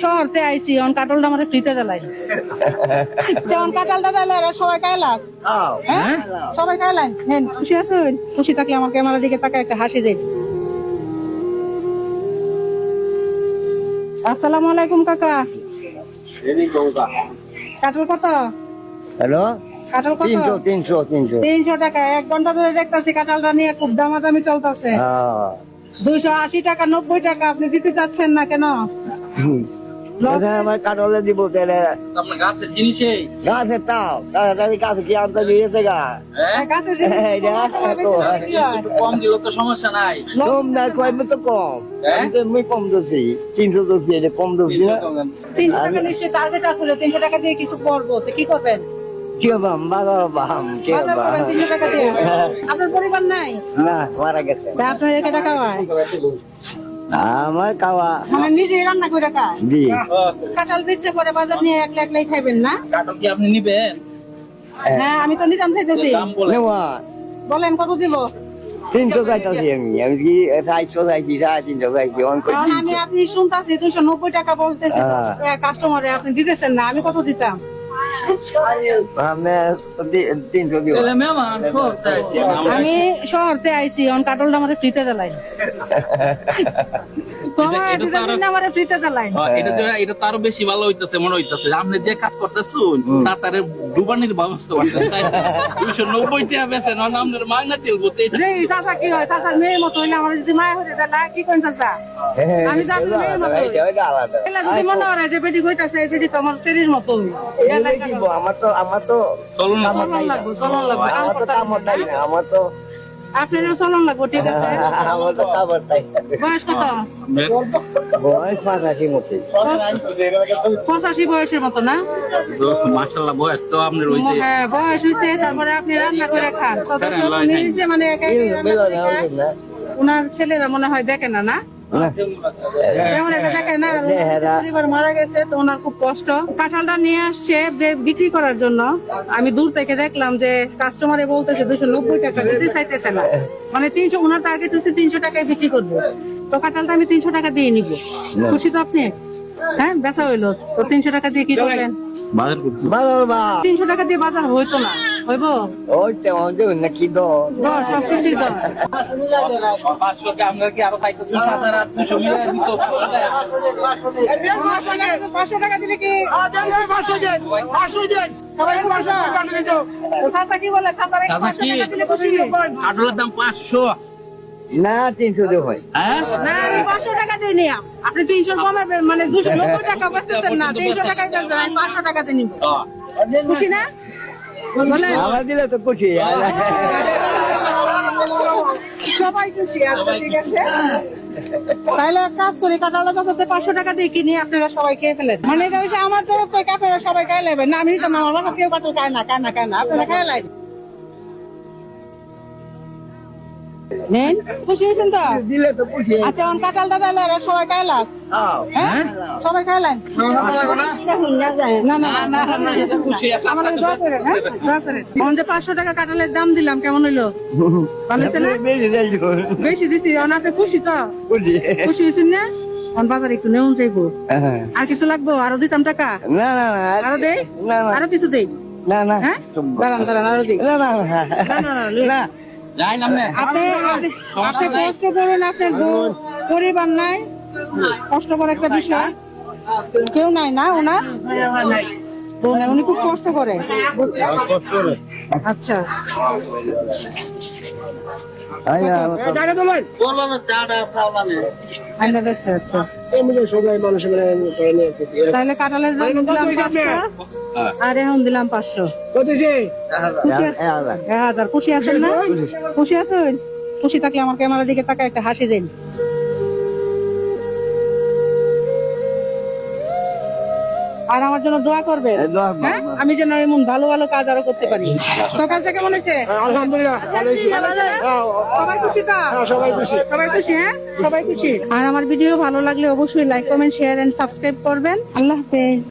শহরতে আইছি অন কাটলটা আমার ফ্রিতে দিলাই যেমন কাটালটা দিলে সবাই খাইলাম হ্যাঁ সবাই খাইলেন নেন খুশি আছেন খুশি থাকলে আমার ক্যামেরার দিকে তাকায় একটা হাসি দেন। আসসালামু আলাইকুম কাকা। কাটল কত? হ্যালো, কাটল কত? 300 টাকা। 1 ঘন্টা ধরে দেখতাছি কাটালটা নিয়ে খুব দামাদামি চলতেছে। 280 টাকা 90 টাকা আপনি দিতে চাচ্ছেন না কেন? আমার কাটলে দিব তাহলে আপনার গাছের জিনিসে গাছের তাও গাছে কি আনতে দিয়েছে গা গাছের জিনিস একটু কম দিল তো সমস্যা নাই। কম না কম তো কম আমি কম দিচ্ছি 300 দিচ্ছি এটা কম দিচ্ছি না 300 টাকা নিশ্চয়ই টার্গেট আছে 300 টাকা দিয়ে কিছু করবো তো কি করবেন? কি বাম বাজার বাম কি বাজার করবেন 300 টাকা দিয়ে আপনার পরিবার নাই না মারা গেছে তা আপনার একা টাকা হয় আমার খাওয়া মানে নিজেই রান্না করে খায় জি কাঁঠাল বেচে পরে বাজার নিয়ে একলা একলাই খাইবেন না? কাটল কি আপনি নিবেন? হ্যাঁ আমি তো নিতাম চাইতেছি দাম বলে নেওয়া বলেন কত দিব? 300 চাইতেছি আমি কি 400 চাইছি 350 চাইছি অন কারণ আমি আপনি শুনতাছি 290 টাকা বলতেছেন কাস্টমারে আপনি দিতেছেন না আমি কত দিতাম? আমি 300 দিব তাহলে মেহমান খুব চাইছি আমি শহরতে আইছি অন কাটলটা আমার ফ্রিতে দিলাই তোমার দিতেছেন না আমার ফ্রিতে দিলাই এটা তো আরো বেশি ভালো হইতেছে মনে হইতেছে আপনি যে কাজ করতেছুন তাছাড়া ডুবানির ব্যবস্থা করতে চাইছেন 290 টাকা বেচেন আপনার মাইনা তেল বলতে রে চাচা কি হয় চাচার মেয়ের মতো হইলে আমার যদি মায়া হয়ে যায় কি কোন চাচা আমি তো আপনার মেয়ের মতো এলা যদি মনে হয় যে বেটি কইতাছে এই বেটি তো আমার শরীর মতো আমার তো চলুন না চলন লাগবো আমার তো কামড় নাই না আমার তো আপনারও চলন লাগবো ঠিক আছে আমার তো কামড় নাই বয়স কত? বয়স 85 মতো 85 বয়সের মতো না? মাশাআল্লাহ বয়স তো আপনার হইছে হ্যাঁ বয়স হয়েছে তারপরে আপনি রান্না করে খান কত সব নিজে মানে একাই রান্না করে খায়। ওনার ছেলেরা মনে হয় দেখে না না যেমন এটা দেখে না পরিবার মারা গেছে তো ওনার খুব কষ্ট। কাঁঠালটা নিয়ে আসছে বিক্রি করার জন্য আমি দূর থেকে দেখলাম যে কাস্টমারে বলতেছে 290 টাকা দিতে চাইতেছে না মানে 300 ওনার টার্গেট হচ্ছে 300 টাকায় বিক্রি করবো তো কাঁঠালটা আমি 300 টাকা দিয়ে নিবো খুশি তো আপনি? হ্যাঁ বেচা হইলো তো 300 টাকা দিয়ে কি করবেন? বাজার করতে 300 টাকা দিয়ে বাজার হইতো না হইব নাকি তো সবকিছু দাও 500 কে আমরা কি আরো চাইতেছুন 7,800 মিলাই দিত 500 টাকা দিলে কি চাচা কি বলে চাচার কাঁচা কি কাটলের দাম 500 না 300 দিয়ে হয় হ্যাঁ না আমি 500 টাকা দিয়ে নিলাম আপনি 300 কমাবেন মানে 290 টাকা বেচতেছেন না 300 টাকায় বেচবেন আমি 500 টাকা দিয়ে নিব খুশি না বলেন? আমার দিলে তো খুশি সবাই খুশি আচ্ছা ঠিক আছে তাহলে এক কাজ করি কাঁঠালটা চাচাতে 500 টাকা দিয়ে কিনি আপনারা সবাই খেয়ে ফেলেন মানে এটা হচ্ছে আমার তরফ থেকে আপনারা সবাই খাই নেবেন না আমি তো আমার বাসা কেউ কাঁঠাল খায় না আপনারা খাই লাইন নেন খুশি হয়েছেন তো? দিলে তো খুশি আচ্ছা এখন কাঁঠালটা দিলে সবাই খাইলাম হ্যাঁ সবাই খাইলেন না না না না খুশি আছে আমার দোয়া করেন হ্যাঁ দোয়া করেন এখন যে 500 টাকা কাঁঠালের দাম দিলাম কেমন হইলো? ভালো হয়েছে না? বেশি দিছি এখন আপনি খুশি তো? খুশি হয়েছেন না? এখন বাজারে একটু নেউন যাইবো আর কিছু লাগবো আরো দিতাম টাকা না না না আরো দেই না না আরো কিছু দেই না না হ্যাঁ দাঁড়ান আরো দেই না না না যাইলাম না আপনি কষ্ট করেন আপনার পরিবার নাই কষ্ট করে একটা বিষয় কেউ নাই না ওনার উনি খুব কষ্ট করে আচ্ছা আচ্ছা তাহলে কাঁঠালের দাম দিলাম 500 আর এখন দিলাম 500 1000 খুশি আছেন না? খুশি আছেন? খুশি থাকলে আমার ক্যামেরার দিকে তাকায় একটা হাসি দেন। আর আমার জন্য দোয়া করবেন হ্যাঁ আমি যেন এমন ভালো ভালো কাজ আরো করতে পারি। তো কাজটা কেমন হয়েছে? আলহামদুলিল্লাহ ভালো হয়েছে সবাই খুশি তো? সবাই খুশি সবাই খুশি হ্যাঁ সবাই খুশি। আর আমার ভিডিও ভালো লাগলে অবশ্যই like comment share and subscribe করবেন। আল্লাহ হাফেজ।